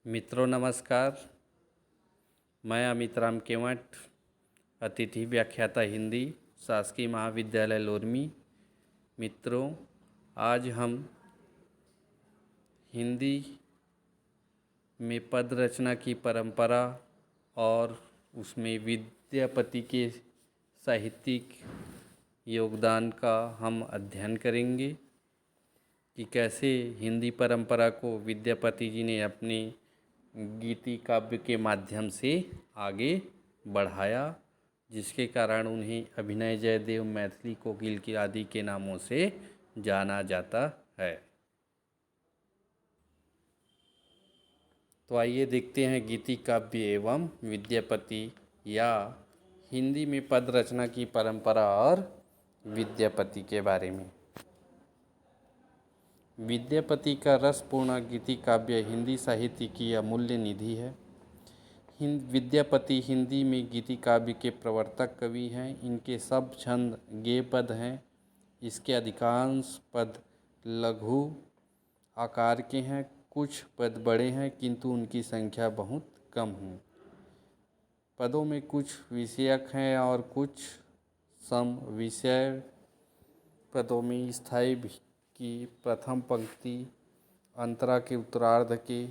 मित्रों नमस्कार। मैं अमित राम केवट, अतिथि व्याख्याता हिंदी, शासकीय महाविद्यालय लोरमी। मित्रों, आज हम हिंदी में पद रचना की परंपरा और उसमें विद्यापति के साहित्यिक योगदान का हम अध्ययन करेंगे कि कैसे हिंदी परंपरा को विद्यापति जी ने अपने गीति काव्य के माध्यम से आगे बढ़ाया, जिसके कारण उन्हें अभिनय जयदेव, मैथिली कोकिल की आदि के नामों से जाना जाता है। तो आइए देखते हैं गीति काव्य एवं विद्यापति या हिंदी में पद रचना की परंपरा और विद्यापति के बारे में। विद्यापति का रसपूर्ण गीति काव्य हिंदी साहित्य की अमूल्य निधि है। विद्यापति हिंदी में गीति काव्य के प्रवर्तक कवि हैं। इनके सब छंद गेय पद हैं। इसके अधिकांश पद लघु आकार के हैं। कुछ पद बड़े हैं किंतु उनकी संख्या बहुत कम है। पदों में कुछ विषयक हैं और कुछ सम विषय। पदों में स्थायी की प्रथम पंक्ति अंतरा के उत्तरार्ध के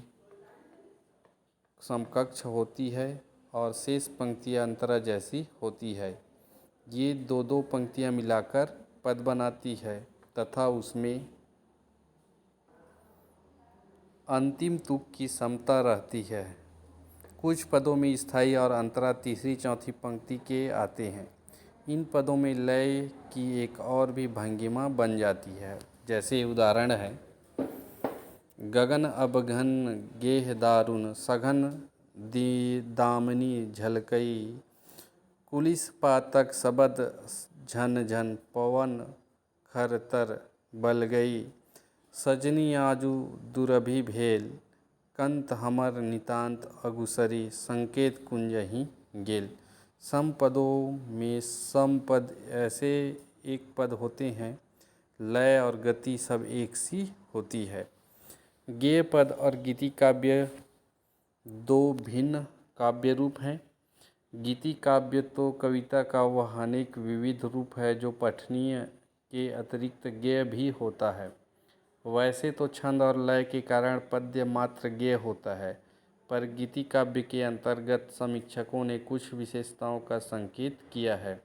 समकक्ष होती है और शेष पंक्तियाँ अंतरा जैसी होती है। ये दो दो पंक्तियाँ मिलाकर पद बनाती है तथा उसमें अंतिम तुक की समता रहती है। कुछ पदों में स्थायी और अंतरा तीसरी चौथी पंक्ति के आते हैं। इन पदों में लय की एक और भी भंगिमा बन जाती है। जैसे उदाहरण है, गगन अबघन गेह दारुण सघन दामनी झलकई, कुलिस पातक सबद झन झन पवन खरतर बल गई, सजनी आजू दुरभि भेल, कंत हमर नितांत अगुसरी, संकेत कुंजहि गेल। सम पदों में सम पद ऐसे एक पद होते हैं, लय और गति सब एक सी होती है। गेय पद और गीति काव्य दो भिन्न काव्य रूप हैं। गीति काव्य तो कविता का वह अनेक विविध रूप है जो पठनीय के अतिरिक्त गेय भी होता है। वैसे तो छंद और लय के कारण पद्य मात्र गेय होता है, पर गीति काव्य के अंतर्गत समीक्षकों ने कुछ विशेषताओं का संकेत किया है,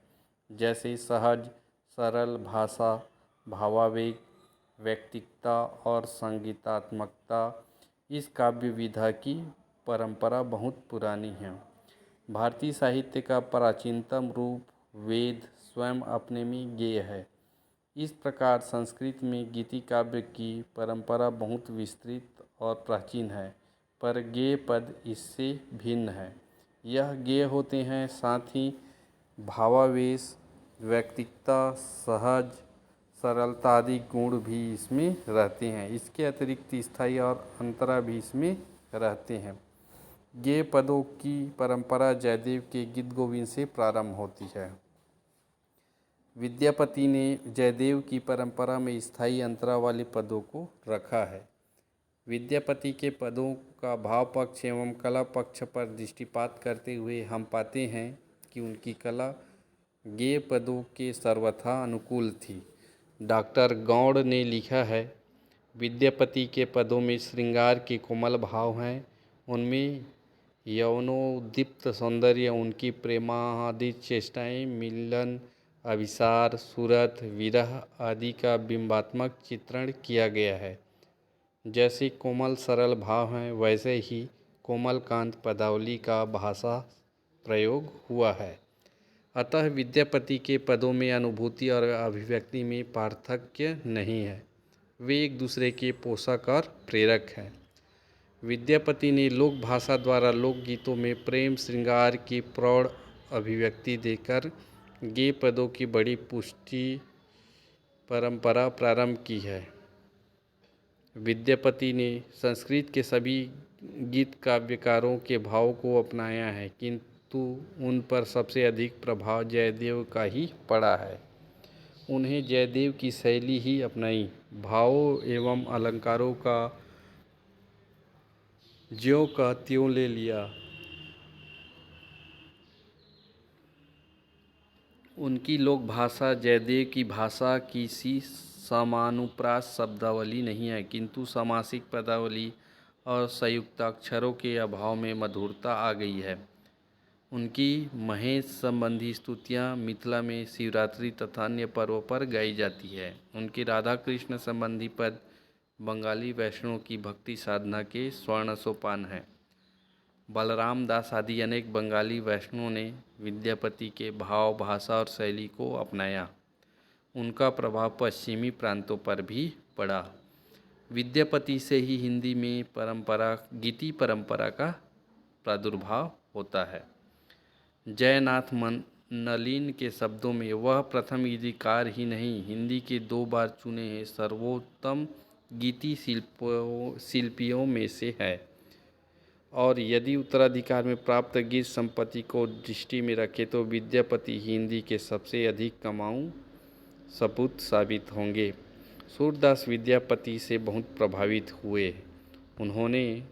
जैसे सहज सरल भाषा, भावावेग, व्यक्तिकता और संगीतात्मकता। इस काव्य विधा की परंपरा बहुत पुरानी है। भारतीय साहित्य का प्राचीनतम रूप वेद स्वयं अपने में गेय है। इस प्रकार संस्कृत में गीति काव्य की परंपरा बहुत विस्तृत और प्राचीन है, पर गेय पद इससे भिन्न है। यह गेय होते हैं, साथ ही भावावेश, व्यक्तिकता, सहज सरलता आदि गुण भी इसमें रहते हैं। इसके अतिरिक्त स्थायी और अंतरा भी इसमें रहते हैं। गेय पदों की परंपरा जयदेव के गीत गोविंद से प्रारंभ होती है। विद्यापति ने जयदेव की परंपरा में स्थायी अंतरा वाले पदों को रखा है। विद्यापति के पदों का भाव पक्ष एवं कला पक्ष पर दृष्टिपात करते हुए हम पाते हैं कि उनकी कला गेय पदों के सर्वथा अनुकूल थी। डॉक्टर गौड़ ने लिखा है, विद्यापति के पदों में श्रृंगार के कोमल भाव हैं। उनमें यौवनोद्दीप्त सौंदर्य, उनकी प्रेमादि चेष्टाएं, मिलन, अभिसार, सूरत, विरह आदि का बिंबात्मक चित्रण किया गया है। जैसे कोमल सरल भाव हैं, वैसे ही कोमल कांत पदावली का भाषा प्रयोग हुआ है। अतः विद्यापति के पदों में अनुभूति और अभिव्यक्ति में पार्थक्य नहीं है। वे एक दूसरे के पोषक और प्रेरक हैं। विद्यापति ने लोक भाषा द्वारा लोकगीतों में प्रेम श्रृंगार की प्रौढ़ अभिव्यक्ति देकर गेय पदों की बड़ी पुष्टि परंपरा प्रारंभ की है। विद्यापति ने संस्कृत के सभी गीत काव्यकारों के भाव को अपनाया है, किंतु उन पर सबसे अधिक प्रभाव जयदेव का ही पड़ा है। उन्हें जयदेव की शैली ही अपनाई। भावों एवं अलंकारों का ज्यों का त्यों ले लिया। उनकी लोक भाषा जयदेव की भाषा की सी समानुप्रास शब्दावली नहीं है, किंतु समासिक पदावली और संयुक्ताक्षरों के अभाव में मधुरता आ गई है। उनकी महेश संबंधी स्तुतियाँ मिथिला में शिवरात्रि तथा अन्य पर्वों पर गाई जाती है। उनके राधा कृष्ण संबंधी पद बंगाली वैष्णव की भक्ति साधना के स्वर्ण सोपान हैं। बलराम दास आदि अनेक बंगाली वैष्णवों ने विद्यापति के भाव, भाषा और शैली को अपनाया। उनका प्रभाव पश्चिमी प्रांतों पर भी पड़ा। विद्यापति से ही हिंदी में गीति परंपरा का प्रादुर्भाव होता है। जयनाथ नलिन के शब्दों में वह प्रथम गीतिकार ही नहीं, हिंदी के 2 बार चुने हैं सर्वोत्तम गीति शिल्पियों में से है। और यदि उत्तराधिकार में प्राप्त गीत संपत्ति को दृष्टि में रखें तो विद्यापति हिंदी के सबसे अधिक कमाऊ सपूत साबित होंगे। सूरदास विद्यापति से बहुत प्रभावित हुए। उन्होंने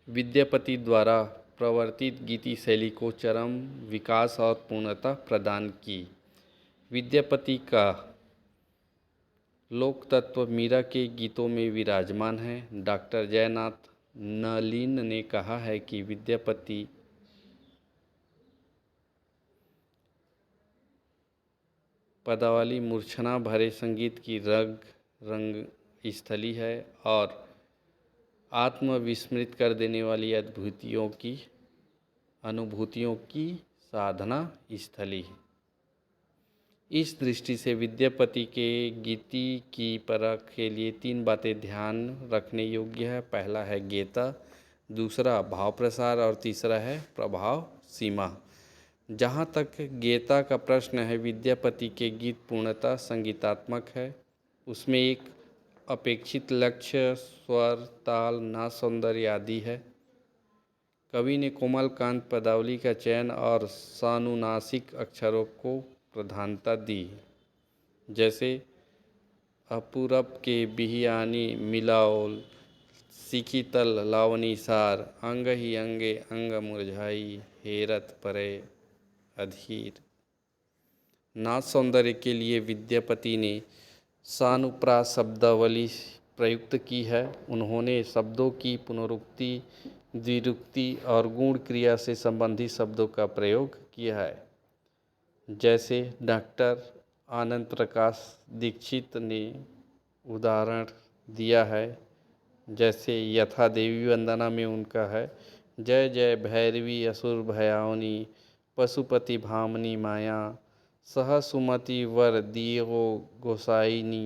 विद्यापति द्वारा प्रवर्तित गीति शैली को चरम विकास और पूर्णता प्रदान की। विद्यापति का लोक तत्व मीरा के गीतों में विराजमान है। डॉक्टर जयनाथ नलिन ने कहा है कि विद्यापति पदावली मूर्छना भरे संगीत की रंग स्थली है और आत्मविस्मृत कर देने वाली अनुभूतियों की साधना स्थली है। इस दृष्टि से विद्यापति के गीति की परख के लिए 3 बातें ध्यान रखने योग्य है। पहला है गेता, दूसरा भाव प्रसार और तीसरा है प्रभाव सीमा। जहाँ तक गेता का प्रश्न है, विद्यापति के गीत पूर्णतः संगीतात्मक है। उसमें एक अपेक्षित लक्ष्य, स्वर, ताल, नाद, सौंदर्य आदि है। कवि ने कोमलकांत पदावली का चयन और सानुनासिक अक्षरों को प्रधानता दी, जैसे अपूरब के बिहियानी मिलाओल, सिखितल लावनी सार, अंग ही अंगे अंग मुरझाई, हेरत परे अधीर। नाद सौंदर्य के लिए विद्यापति ने सानुप्रास शब्दावली प्रयुक्त की है। उन्होंने शब्दों की पुनरुक्ति, द्विरुक्ति और गुण क्रिया से संबंधित शब्दों का प्रयोग किया है। जैसे डॉक्टर आनंद प्रकाश दीक्षित ने उदाहरण दिया है, जैसे यथा देवी वंदना में उनका है, जय जय भैरवी असुर भयावनी, पशुपति भामनी माया, सह सुमति वर दियो गोसाइनी,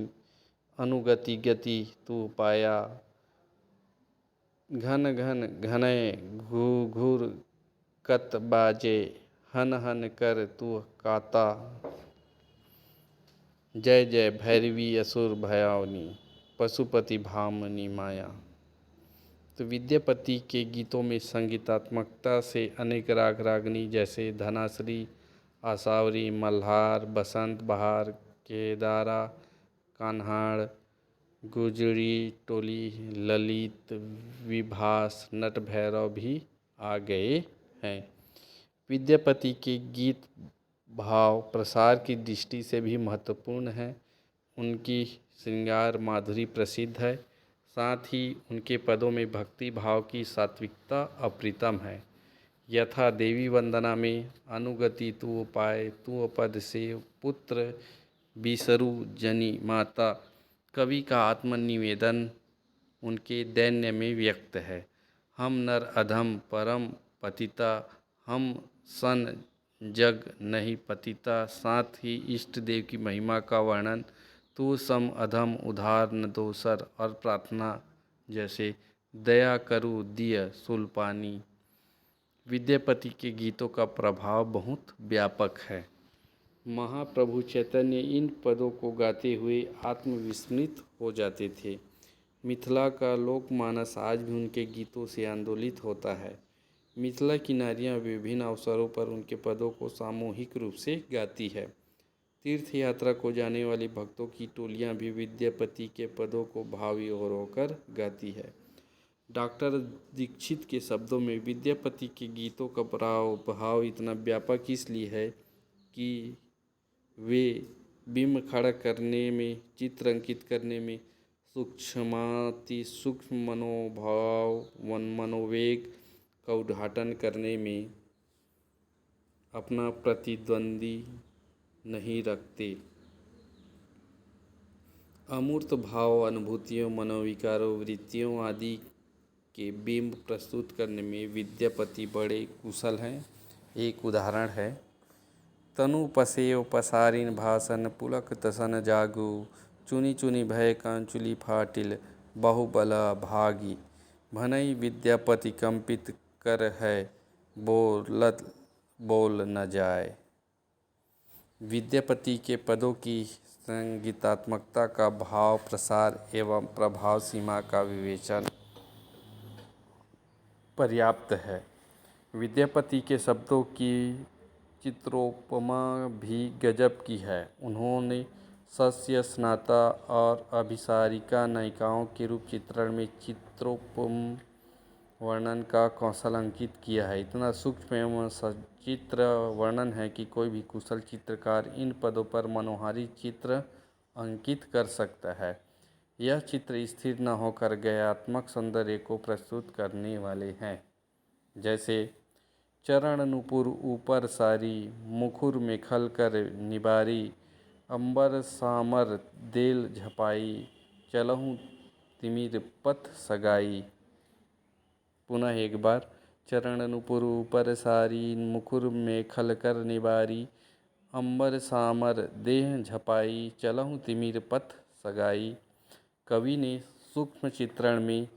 अनुगति गति तू पाया, घन घन घनय घूर कत बाजे, हन हन कर तू काता, जय जय भैरवी असुर भयावनी, पशुपति भामनी माया। तो विद्यापति के गीतों में संगीतात्मकता से अनेक राग रागनी जैसे धनाश्री, आसावरी, मल्हार, बसंत बहार, केदारा, कान्हाड़, गुजरी टोली, ललित, विभास, नट भैरव भी आ गए हैं। विद्यापति के गीत भाव प्रसार की दृष्टि से भी महत्वपूर्ण है। उनकी श्रृंगार माधुरी प्रसिद्ध है। साथ ही उनके पदों में भक्ति भाव की सात्विकता अप्रतिम है। यथा देवी वंदना में अनुगति तू पाए, तू पद से पुत्र बिसरु जनी माता, कवि का आत्मनिवेदन उनके दैन्य में व्यक्त है। हम नर अधम परम पतिता, हम सन जग नहीं पतिता। साथ ही इष्ट देव की महिमा का वर्णन, तू सम अधम उधार न दोसर, और प्रार्थना जैसे दया करु दिय सुलपानी। विद्यापति के गीतों का प्रभाव बहुत व्यापक है। महाप्रभु चैतन्य इन पदों को गाते हुए आत्मविस्मृत हो जाते थे। मिथिला का लोकमानस आज भी उनके गीतों से आंदोलित होता है। मिथिला की नारियां विभिन्न अवसरों पर उनके पदों को सामूहिक रूप से गाती है। तीर्थ यात्रा को जाने वाले भक्तों की टोलियां भी विद्यापति के पदों को भावी और होकर गाती है। डॉक्टर दीक्षित के शब्दों में विद्यापति के गीतों का भाव इतना व्यापक इसलिए है कि वे बिंब खड़ा करने में, चित्र अंकित करने में, सूक्ष्म मनोवेग का उद्घाटन करने में अपना प्रतिद्वंदी नहीं रखते। अमूर्त भाव, अनुभूतियों, मनोविकारों, वृत्तियों आदि के बिंब प्रस्तुत करने में विद्यापति बड़े कुशल हैं। एक उदाहरण है, तनु पसेव पसारिन भासन पुलक तसन जागु, चुनी चुनी भय कांचुली फाटिल बहुबल भागी, भनई विद्यापति कंपित कर है बोलत बोल न जाए। विद्यापति के पदों की संगीतात्मकता का भाव प्रसार एवं प्रभाव सीमा का विवेचन पर्याप्त है। विद्यापति के शब्दों की चित्रोपमा भी गजब की है। उन्होंने सस्य, स्नाता और अभिसारिका नायिकाओं के रूप चित्रण में चित्रोपम वर्णन का कौशल अंकित किया है। इतना सूक्ष्म एवं सचित्र वर्णन है कि कोई भी कुशल चित्रकार इन पदों पर मनोहारी चित्र अंकित कर सकता है। यह चित्र स्थिर न होकर गयात्मक सौंदर्य को प्रस्तुत करने वाले हैं। जैसे चरण नुपुर ऊपर सारी, मुखुर में खल कर निबारी, अंबर सामर देल झपाई, चलहूँ तिमिर पथ सगाई। पुनः एक बार, चरण नुपुर ऊपर सारी, मुखुर में खल कर निबारी, अंबर सामर देह झपाई, चलहूँ तिमिर पथ सगाई। कवि ने सूक्ष्म चित्रण में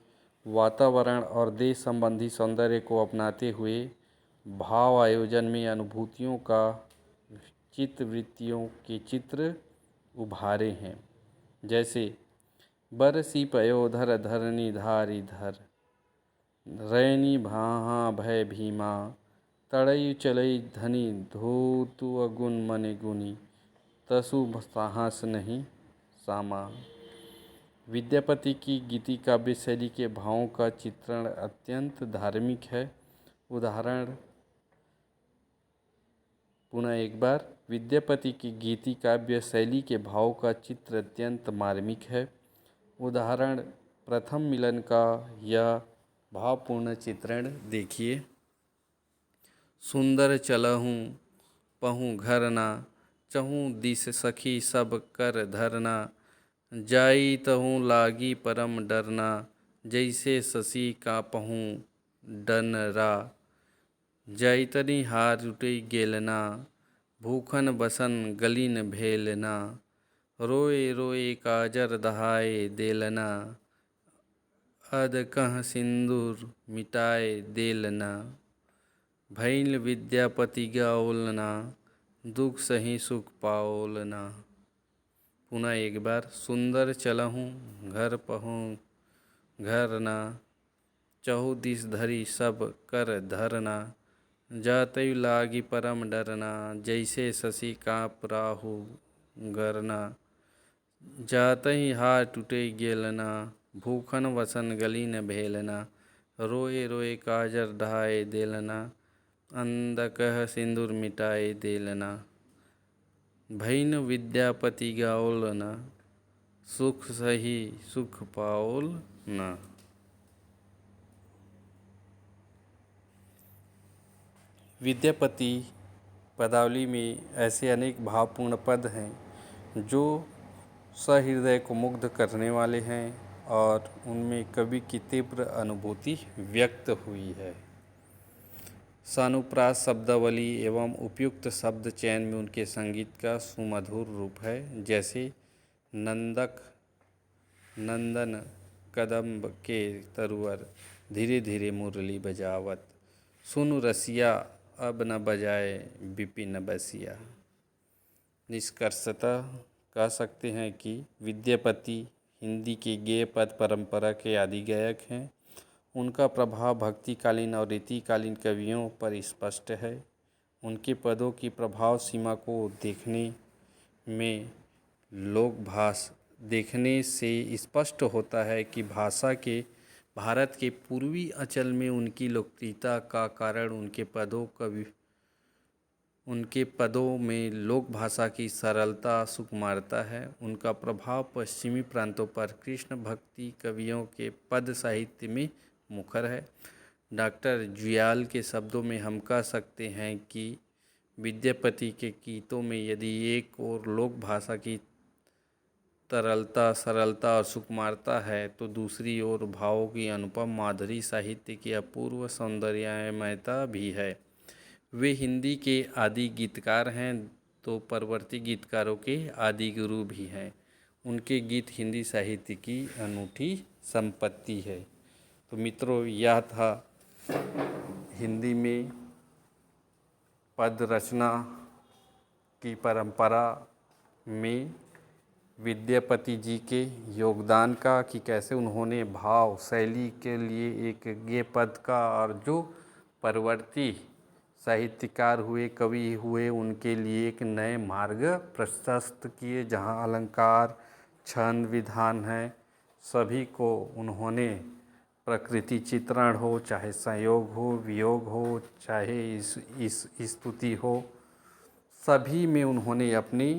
वातावरण और देश संबंधी सौंदर्य को अपनाते हुए भाव आयोजन में अनुभूतियों का चित्तवृत्तियों के चित्र उभारे हैं। जैसे बरसी पयोधर धरनी धारी धर, रैनी भाहा भय भीमा, तड़ई चलई धनी धोतु अगुन मने गुनी, तसु साहस नहीं सामा। विद्यापति की गीति काव्य शैली के भावों का चित्रण अत्यंत धार्मिक है। उदाहरण, पुनः एक बार, विद्यापति की गीति काव्य शैली के भाव का चित्र अत्यंत मार्मिक है। उदाहरण, प्रथम मिलन का यह भावपूर्ण चित्रण देखिए। सुंदर चलहूँ पहूँ घर ना, चहूँ दिस सखी सब कर धरना, जाई तहूँ लागी परम डरना, जैसे शशि का पहूँ डनरा, जैतनी हार उठई गेलना, भूखन बसन गलिन भेलना, रोए रोए काजर दहाए देलना, अद कह सिंदूर मिटाए देलना, भैल विद्यापति गाओलना, दुख सही सुख पाओलना। पुनः एक बार, सुंदर चलहूँ घर पहूँ घर ना, चहु दिस धरी सब कर धरना, जातयु लागी परम डरना, जैसे शशि काँप राहु गरना, जातहि हार टूटे गेलना, भूखन वसन गलिन भेलना, रोए रोए काजर ढाए देलना, अंधकह सिंदूर मिटाए देलना, भैन विद्यापति गाओलना, सुख सही सुख पाओलना। विद्यापति पदावली में ऐसे अनेक भावपूर्ण पद हैं जो सहृदय को मुग्ध करने वाले हैं और उनमें कवि की तीव्र अनुभूति व्यक्त हुई है। सानुप्रास शब्दावली एवं उपयुक्त शब्द चयन में उनके संगीत का सुमधुर रूप है। जैसे नंदन कदम्ब के तरुवर, धीरे धीरे मुरली बजावत, सुनु रसिया अब न बजाए विपिन बसिया। निष्कर्षतः कह सकते हैं कि विद्यापति हिंदी की गेय पद परंपरा के आदि गायक हैं। उनका प्रभाव भक्तिकालीन और रीतिकालीन कवियों पर स्पष्ट है। उनके पदों की प्रभाव सीमा को देखने में लोक भाषा देखने से स्पष्ट होता है कि भाषा के भारत के पूर्वी अंचल में उनकी लोकप्रियता का कारण उनके पदों में लोक भाषा की सरलता सुकुमारता है। उनका प्रभाव पश्चिमी प्रांतों पर कृष्ण भक्ति कवियों के पद साहित्य में मुखर है। डॉक्टर जुयाल के शब्दों में हम कह सकते हैं कि विद्यापति के गीतों में यदि एक और लोक भाषा की तरलता, सरलता और सुकुमारता है तो दूसरी ओर भावों की अनुपम माधुरी, साहित्य की अपूर्व सौंदर्यमयता भी है। वे हिंदी के आदि गीतकार हैं तो परवर्ती गीतकारों के आदि गुरु भी हैं। उनके गीत हिंदी साहित्य की अनूठी संपत्ति है। तो मित्रों, यह था हिंदी में पद रचना की परंपरा में विद्यापति जी के योगदान का, कि कैसे उन्होंने भाव शैली के लिए एक गेय पद का, और जो परवर्ती साहित्यकार हुए, कवि हुए, उनके लिए एक नए मार्ग प्रशस्त किए, जहाँ अलंकार, छंद, विधान है, सभी को उन्होंने प्रकृति चित्रण हो, चाहे संयोग हो, वियोग हो, चाहे इस स्तुति हो, सभी में उन्होंने अपनी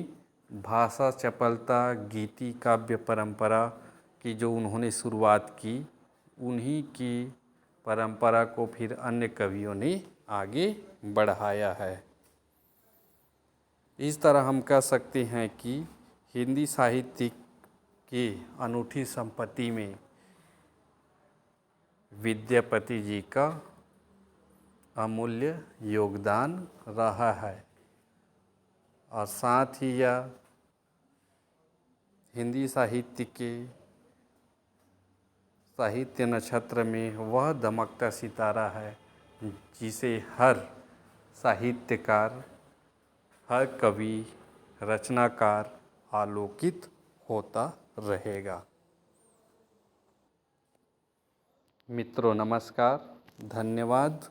भाषा चपलता, गीति काव्य परंपरा की जो उन्होंने शुरुआत की, उन्हीं की परंपरा को फिर अन्य कवियों ने आगे बढ़ाया है। इस तरह हम कह सकते हैं कि हिंदी साहित्य की अनूठी संपत्ति में विद्यापति जी का अमूल्य योगदान रहा है, और साथ ही यह हिंदी साहित्य के साहित्य नक्षत्र में वह दमकता सितारा है जिसे हर साहित्यकार, हर कवि, रचनाकार आलोकित होता रहेगा। मित्रों, नमस्कार, धन्यवाद।